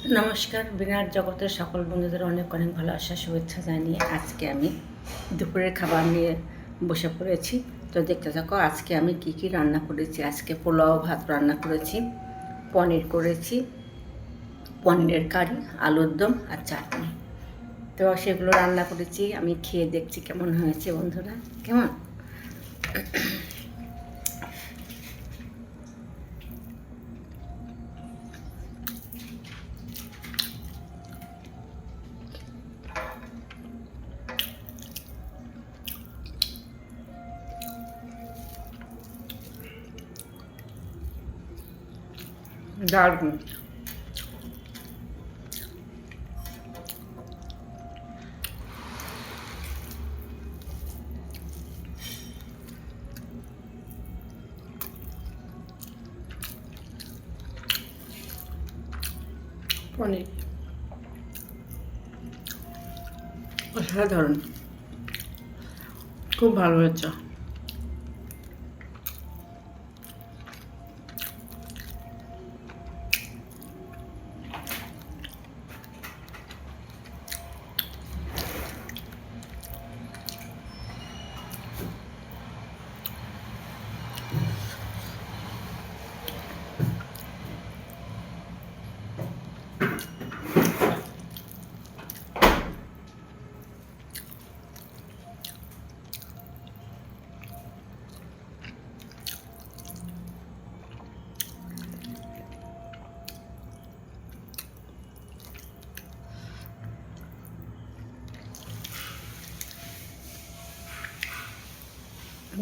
নমস্কার, বিরাট জগতের সকল বন্ধুদের অনেক অনেক ভালোবাসা শুভেচ্ছা জানিয়ে আজকে আমি দুপুরের খাবার নিয়ে বসে পড়েছি। তো দেখতে থাকো আজকে আমি কি কি রান্না করেছি। আজকে পোলাও ভাত রান্না করেছি, পনির করেছি, পনিরের কারি, আলুর দম আর চাটনি। তো সেগুলো রান্না করেছি, আমি খেয়ে দেখছি কেমন হয়েছে বন্ধুরা। কেমন দারুণ। পনির অসাধারণ, খুব ভালো হয়েছে।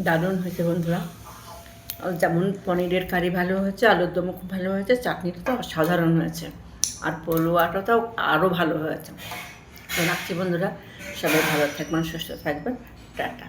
দারুণ হয়েছে বন্ধুরা। যেমন পনিরের কারি ভালো হয়েছে, আলুর দমও খুব ভালো হয়েছে, চাটনিটা তো অসাধারণ হয়েছে, আর পোলোয়াটা তো আরও ভালো হয়েছে। তো রাখছি বন্ধুরা, সবাই ভালো থাকবেন, সুস্থ থাকবেন, টাটা।